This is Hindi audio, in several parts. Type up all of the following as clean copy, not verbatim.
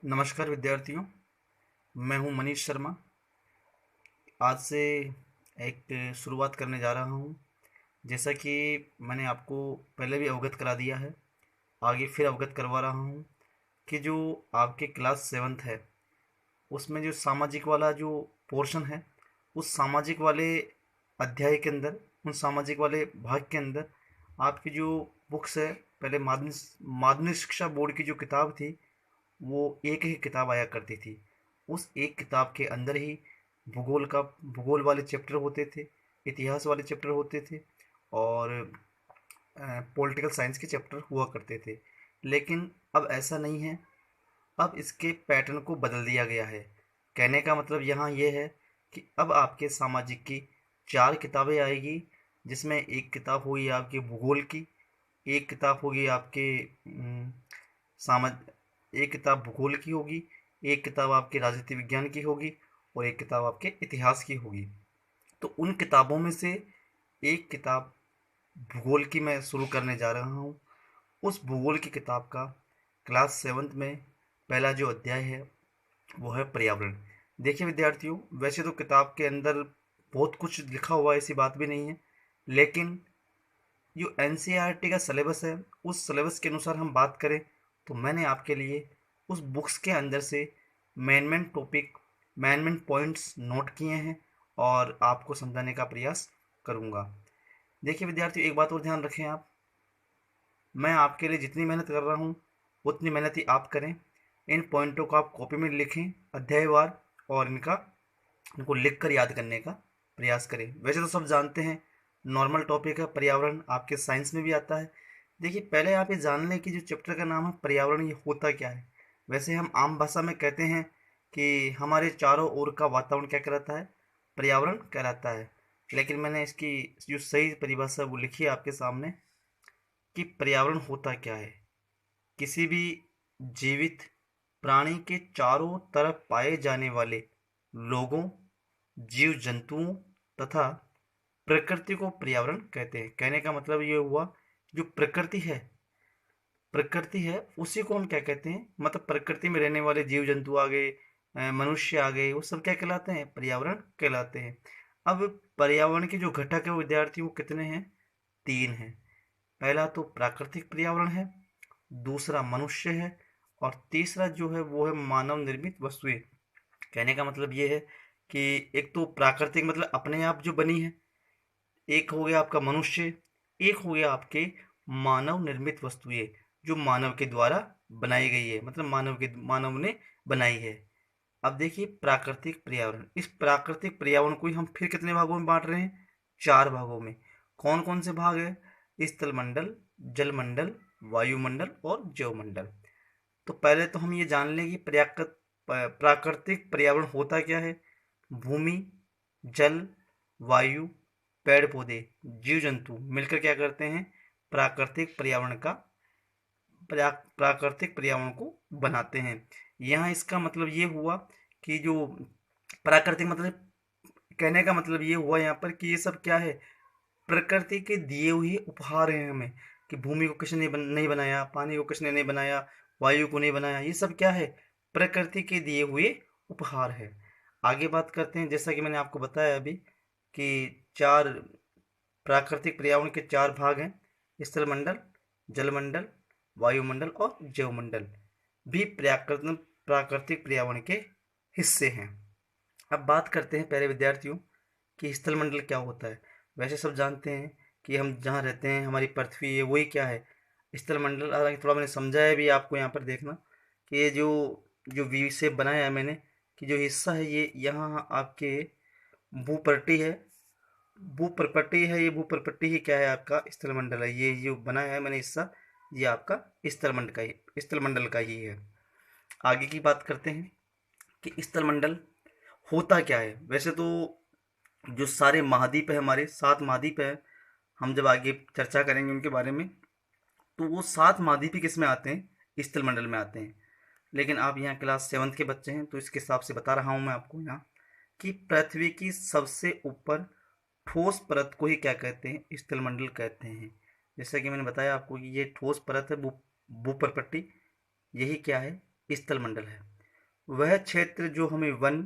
नमस्कार विद्यार्थियों। मैं हूं मनीष शर्मा। आज से एक शुरुआत करने जा रहा हूं। जैसा कि मैंने आपको पहले भी अवगत करा दिया है, आगे फिर अवगत करवा रहा हूं कि जो आपके क्लास सेवन्थ है उसमें जो सामाजिक वाला जो पोर्शन है, उस सामाजिक वाले अध्याय के अंदर, उन सामाजिक वाले भाग के अंदर आपकी जो बुक्स है, पहले माध्यमिक माध्यमिक शिक्षा बोर्ड की जो किताब थी वो एक ही किताब आया करती थी। उस एक किताब के अंदर ही भूगोल वाले चैप्टर होते थे, इतिहास वाले चैप्टर होते थे और पॉलिटिकल साइंस के चैप्टर हुआ करते थे। लेकिन अब ऐसा नहीं है। अब इसके पैटर्न को बदल दिया गया है। कहने का मतलब यहाँ ये है कि अब आपके सामाजिक की 4 किताबें आएगी, जिसमें एक किताब होगी आपकी भूगोल की, एक किताब होगी आपके सामाज एक किताब भूगोल की होगी, एक किताब आपके राजनीति विज्ञान की होगी और एक किताब आपके इतिहास की होगी। तो उन किताबों में से एक किताब भूगोल की मैं शुरू करने जा रहा हूँ। उस भूगोल की किताब का क्लास सेवन्थ में पहला जो अध्याय है वो है पर्यावरण। देखिए विद्यार्थियों, वैसे तो किताब के अंदर बहुत कुछ लिखा हुआ है, ऐसी बात भी नहीं है। लेकिन जो एनसीईआरटी का सिलेबस है, उस सिलेबस के अनुसार हम बात करें तो मैंने आपके लिए उस बुक्स के अंदर से main topic, main points note किए हैं और आपको समझाने का प्रयास करूँगा। देखिए विद्यार्थियों, एक बात और ध्यान रखें आप, मैं आपके लिए जितनी मेहनत कर रहा हूँ उतनी मेहनत ही आप करें। इन पॉइंटों को आप कॉपी में लिखें अध्यायवार और इनको लिख कर याद करने का प्रयास करें। वैसे तो सब जानते हैं, नॉर्मल टॉपिक है पर्यावरण, आपके साइंस में भी आता है। देखिए पहले आप ये जान लें कि जो चैप्टर का नाम है पर्यावरण, ये होता क्या है। वैसे हम आम भाषा में कहते हैं कि हमारे चारों ओर का वातावरण क्या कहलाता है, पर्यावरण कहलाता है। लेकिन मैंने इसकी जो सही परिभाषा है वो लिखी है आपके सामने कि पर्यावरण होता क्या है। किसी भी जीवित प्राणी के चारों तरफ पाए जाने वाले लोगों, जीव जंतुओं तथा प्रकृति को पर्यावरण कहते हैं। कहने का मतलब ये हुआ, जो प्रकृति है उसी को हम क्या कहते हैं, मतलब प्रकृति में रहने वाले जीव जंतु आ गए, मनुष्य आ गए, वो सब क्या कहलाते हैं, पर्यावरण कहलाते हैं। अब पर्यावरण के जो घटक है वो विद्यार्थी वो कितने हैं, 3 हैं। पहला तो प्राकृतिक पर्यावरण है, दूसरा मनुष्य है और तीसरा जो है वो है मानव निर्मित वस्तुएं। कहने का मतलब ये है कि एक तो प्राकृतिक मतलब अपने आप जो बनी है, एक हो गया आपका मनुष्य, एक हो गया आपके मानव निर्मित वस्तुएं जो मानव के द्वारा बनाई गई है, मतलब मानव ने बनाई है। अब देखिए प्राकृतिक पर्यावरण, इस प्राकृतिक पर्यावरण को ही हम फिर कितने भागों में बांट रहे हैं, 4 भागों में। कौन कौन से भाग है, स्थलमंडल, जलमंडल, वायुमंडल और जैवमंडल। तो पहले तो हम ये जान लें कि प्राकृतिक पर्यावरण होता क्या है। भूमि, जल, वायु, पेड़ पौधे, जीव जंतु मिलकर क्या करते हैं, प्राकृतिक पर्यावरण का प्राकृतिक पर्यावरण को बनाते हैं। यहाँ इसका मतलब ये हुआ कि जो प्राकृतिक मतलब, कहने का मतलब ये हुआ यहाँ पर कि ये सब क्या है, प्रकृति के दिए हुए उपहार हैं हमें। कि भूमि को किसने नहीं बनाया, पानी को किसने नहीं बनाया, वायु को नहीं बनाया, ये सब क्या है, प्रकृति के दिए हुए उपहार है। आगे बात करते हैं, जैसा कि मैंने आपको बताया अभी कि 4 प्राकृतिक पर्यावरण के 4 भाग हैं, स्थलमंडल, जलमंडल, वायुमंडल और जैवमंडल भी प्राकृतिक पर्यावरण के हिस्से हैं। अब बात करते हैं पहले विद्यार्थियों कि स्थलमंडल क्या होता है। वैसे सब जानते हैं कि हम जहाँ रहते हैं, हमारी पृथ्वी है, वही क्या है, स्थलमंडल। हालांकि थोड़ा मैंने समझाया भी आपको यहाँ पर देखना कि ये जो जो वी शेप बनाया है मैंने, कि जो हिस्सा है ये यहाँ आपके भूप्रटी है, भूप्रपट्टी है, ये भूप्रपट्टी ही क्या है, आपका स्थलमंडल है। ये जो बनाया है मैंने हिस्सा, ये आपका स्थलमंडल का ही है। आगे की बात करते हैं कि स्थलमंडल होता क्या है। वैसे तो जो सारे महाद्वीप है, हमारे 7 महाद्वीप है, हम जब आगे चर्चा करेंगे उनके बारे में, तो वो 7 महाद्वीप ही किस में आते हैं, स्थलमंडल में आते हैं। लेकिन आप यहाँ क्लास सेवन्थ के बच्चे हैं तो इसके हिसाब से बता रहा हूँ मैं आपको यहाँ कि पृथ्वी की सबसे ऊपर ठोस परत को ही क्या कहते हैं, स्थलमंडल कहते हैं। जैसा कि मैंने बताया आपको कि ये ठोस परत है, भूप्रपट्टी, यही क्या है, स्थल मंडल है वह क्षेत्र जो हमें वन,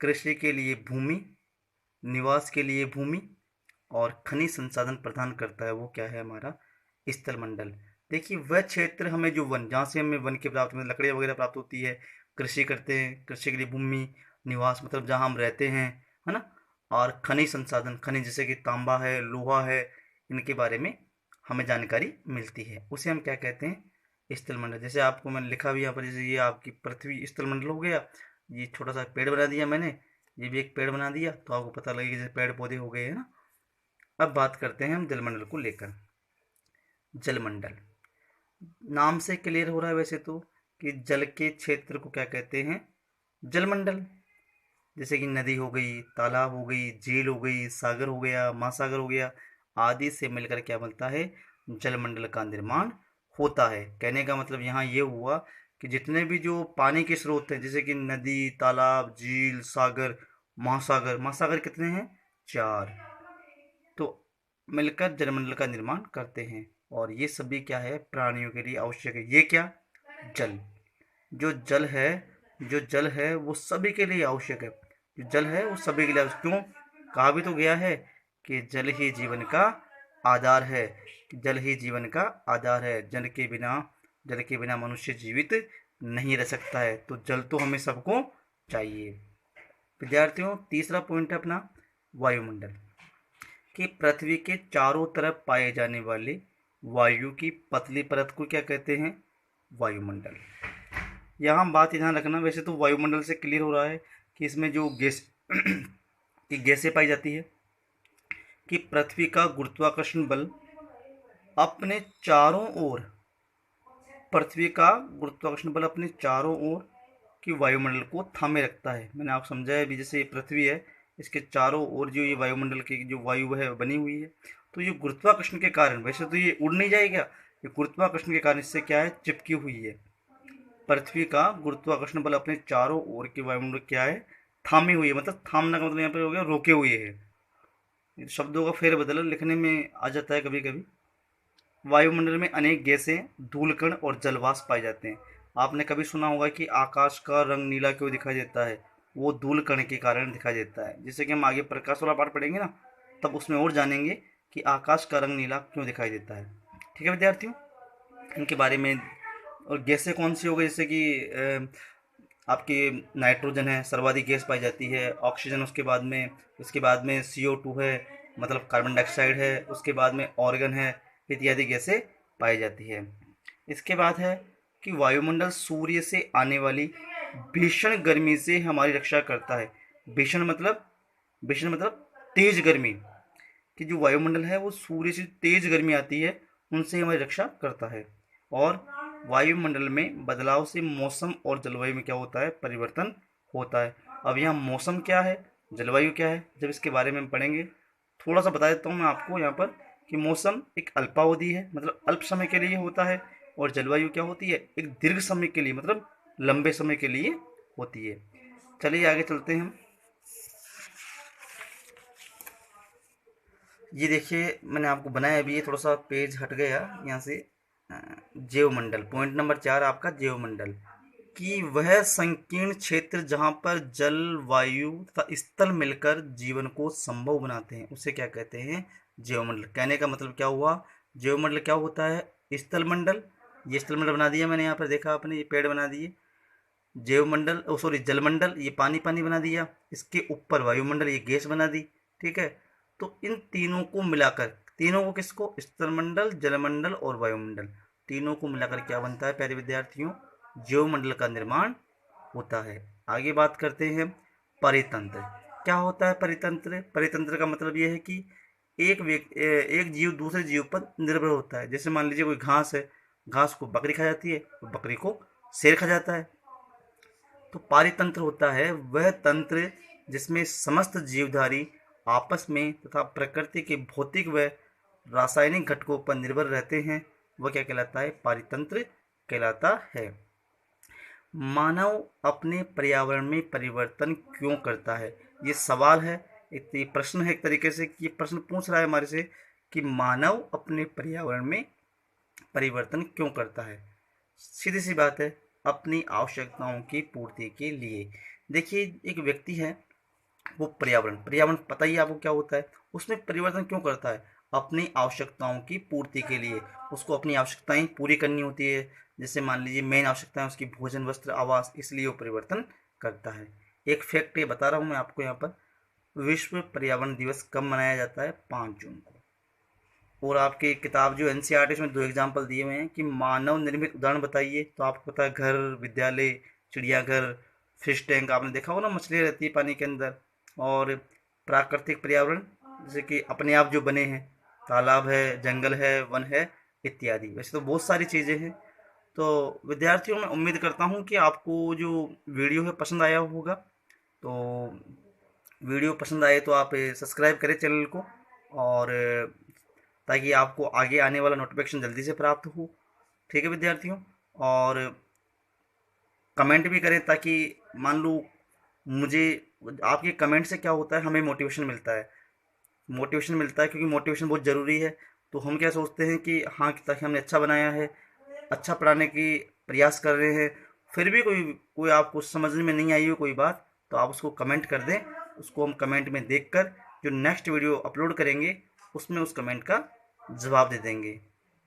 कृषि के लिए भूमि, निवास के लिए भूमि और खनिज संसाधन प्रदान करता है, वो क्या है हमारा स्थल मंडल। देखिए वह क्षेत्र हमें जो वन, जहाँ से हमें वन की प्राप्त में लकड़ी वगैरह प्राप्त होती है, कृषि करते हैं, कृषि के लिए भूमि, निवास मतलब जहाँ हम रहते हैं, है ना, और खनिज संसाधन, खनिज जैसे कि तांबा है, लोहा है, इनके बारे में हमें जानकारी मिलती है, उसे हम क्या कहते हैं स्थल मंडल। जैसे आपको मैंने लिखा भी यहाँ पर, जैसे ये आपकी पृथ्वी स्थल मंडल हो गया, ये छोटा सा पेड़ बना दिया मैंने, ये भी एक पेड़ बना दिया, तो आपको पता लगेगा जैसे पेड़ पौधे हो गए, है ना। अब बात करते हैं हम जलमंडल को लेकर। जलमंडल नाम से क्लियर हो रहा है वैसे तो कि जल के क्षेत्र को क्या कहते हैं, जलमंडल। जैसे कि नदी हो गई, तालाब हो गई, झील हो गई, सागर हो गया, महासागर हो गया, आदि से मिलकर क्या बनता है, जलमंडल का निर्माण होता है। कहने का मतलब यहाँ ये हुआ कि जितने भी जो पानी के स्रोत हैं, जैसे कि नदी, तालाब, झील, सागर, महासागर, महासागर कितने हैं, 4, तो मिलकर जलमंडल का निर्माण करते हैं। और ये सभी क्या है, प्राणियों के लिए आवश्यक है। ये क्या, जल, जो जल है, जो जल है वो सभी के लिए आवश्यक है। जो जल है वो सभी के लिए आवश्यक, क्यों, कहा भी तो गया है कि जल ही जीवन का आधार है, जल ही जीवन का आधार है, जल के बिना मनुष्य जीवित नहीं रह सकता है, तो जल तो हमें सबको चाहिए। विद्यार्थियों तीसरा पॉइंट है अपना वायुमंडल, कि पृथ्वी के चारों तरफ पाए जाने वाले वायु की पतली परत को क्या कहते हैं, वायुमंडल। यहाँ बात ध्यान रखना, वैसे तो वायुमंडल से क्लियर हो रहा है कि इसमें जो गैस की गैसें पाई जाती है, कि पृथ्वी का गुरुत्वाकर्षण बल अपने चारों ओर, पृथ्वी का गुरुत्वाकर्षण बल अपने चारों ओर की वायुमंडल को थामे रखता है। मैंने आपको समझाया अभी, जैसे ये पृथ्वी है, इसके चारों ओर जो ये वायुमंडल की जो वायु है बनी हुई है, तो ये गुरुत्वाकर्षण के कारण, वैसे तो ये उड़ नहीं जाएगा, ये गुरुत्वाकर्षण के कारण इससे क्या है, चिपकी हुई है। पृथ्वी का गुरुत्वाकर्षण बल अपने चारों ओर के वायुमंडल क्या है, थामी हुई है, मतलब थामना का मतलब यहाँ पर हो गया रोके हुए है। शब्दों का फेरबदल लिखने में आ जाता है कभी कभी। वायुमंडल में अनेक गैसें, धूलकण और जलवाष्प पाए जाते हैं। आपने कभी सुना होगा कि आकाश का रंग नीला क्यों दिखाई देता है, वो धूलकण के कारण दिखाई देता है। जैसे कि हम आगे प्रकाश वाला पाठ पढ़ेंगे ना, तब उसमें और जानेंगे कि आकाश का रंग नीला क्यों दिखाई देता है। ठीक है विद्यार्थियों, इनके बारे में। और गैसें कौन सी हो गई, जैसे कि आपकी नाइट्रोजन है, सर्वाधिक गैस पाई जाती है, ऑक्सीजन उसके बाद में CO2 है, मतलब कार्बन डाइऑक्साइड है, उसके बाद में ऑर्गन है, इत्यादि गैसें पाई जाती है। इसके बाद है कि वायुमंडल सूर्य से आने वाली भीषण गर्मी से हमारी रक्षा करता है। भीषण मतलब तेज गर्मी, कि जो वायुमंडल है वो सूर्य से तेज गर्मी आती है, उनसे हमारी रक्षा करता है। और वायुमंडल में बदलाव से मौसम और जलवायु में क्या होता है, परिवर्तन होता है। अब यहाँ मौसम क्या है, जलवायु क्या है, जब इसके बारे में हम पढ़ेंगे। थोड़ा सा बता देता हूँ मैं आपको यहाँ पर कि मौसम एक अल्पावधि है, मतलब अल्प समय के लिए होता है, और जलवायु क्या होती है, एक दीर्घ समय के लिए, मतलब लंबे समय के लिए होती है। चलिए आगे चलते हैं हम। ये देखिए मैंने आपको बनाया अभी, ये थोड़ा सा पेज हट गया यहाँ से। जैवमंडल, पॉइंट नंबर 4 आपका जैवमंडल, कि वह संकीर्ण क्षेत्र जहाँ पर जल, वायु तथा स्थल मिलकर जीवन को संभव बनाते हैं, उसे क्या कहते हैं, जैवमंडल। कहने का मतलब क्या हुआ, जैवमंडल क्या होता है, स्थल मंडल, ये स्थल मंडल बना दिया मैंने यहाँ पर, देखा आपने, ये पेड़ बना दिए। जैवमंडल, ओ सॉरी जलमंडल, ये पानी पानी बना दिया, इसके ऊपर वायुमंडल, ये गैस बना दी। ठीक है, तो इन तीनों को मिलाकर, तीनों को किसको, स्थलमंडल, जलमंडल और वायुमंडल, तीनों को मिलाकर क्या बनता है प्यारे विद्यार्थियों, जैवमंडल का निर्माण होता है। आगे बात करते हैं परितंत्र। क्या होता है परितंत्र, परितंत्र का मतलब यह है कि एक जीव दूसरे जीव पर निर्भर होता है। जैसे मान लीजिए कोई घास है, घास को बकरी खा जाती है, तो बकरी को शेर खा जाता है। तो पारितंत्र होता है वह तंत्र जिसमें समस्त जीवधारी आपस में तथा प्रकृति के भौतिक व रासायनिक घटकों पर निर्भर रहते हैं, वह क्या कहलाता है, पारितंत्र कहलाता है। मानव अपने पर्यावरण में परिवर्तन क्यों करता है, ये सवाल है, एक प्रश्न है, एक तरीके से ये प्रश्न पूछ रहा है हमारे से कि मानव अपने पर्यावरण में परिवर्तन क्यों करता है। सीधी सी बात है, अपनी आवश्यकताओं की पूर्ति के लिए। देखिए, एक व्यक्ति है, वो पर्यावरण पर्यावरण पता ही है आपको क्या होता है, उसमें परिवर्तन क्यों करता है? अपनी आवश्यकताओं की पूर्ति के लिए। उसको अपनी आवश्यकताएं पूरी करनी होती है। जैसे मान लीजिए मेन आवश्यकता है उसकी भोजन, वस्त्र, आवास, इसलिए वो परिवर्तन करता है। एक फैक्ट ये बता रहा हूँ मैं आपको यहाँ पर, विश्व पर्यावरण दिवस कब मनाया जाता है? 5 जून को। और आपकी किताब जो एनसीईआरटी, इसमें 2 एग्जाम्पल दिए हुए हैं कि मानव निर्मित उदाहरण बताइए, तो आपको पता है घर, विद्यालय, चिड़ियाघर, फिश टैंक, आपने देखा होगा ना, मछलियाँ रहती है पानी के अंदर। और प्राकृतिक पर्यावरण, जैसे कि अपने आप जो बने हैं, तालाब है, जंगल है, वन है, इत्यादि। वैसे तो बहुत सारी चीज़ें हैं। तो विद्यार्थियों, मैं उम्मीद करता हूँ कि आपको जो वीडियो है पसंद आया होगा। तो वीडियो पसंद आए तो आप सब्सक्राइब करें चैनल को, और ताकि आपको आगे आने वाला नोटिफिकेशन जल्दी से प्राप्त हो। ठीक है विद्यार्थियों, और कमेंट भी करें, ताकि मान लो मुझे, आपके कमेंट से क्या होता है, हमें मोटिवेशन मिलता है। मोटिवेशन मिलता है क्योंकि मोटिवेशन बहुत ज़रूरी है। तो हम क्या सोचते हैं कि हाँ, ताकि हमने अच्छा बनाया है, अच्छा पढ़ाने की प्रयास कर रहे हैं, फिर भी कोई कोई आपको समझ में नहीं आई हो कोई बात, तो आप उसको कमेंट कर दें। उसको हम कमेंट में देखकर जो नेक्स्ट वीडियो अपलोड करेंगे, उसमें उस कमेंट का जवाब दे देंगे।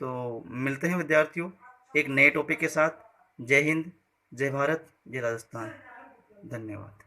तो मिलते हैं विद्यार्थियों एक नए टॉपिक के साथ। जय हिंद, जय भारत, जय राजस्थान। धन्यवाद।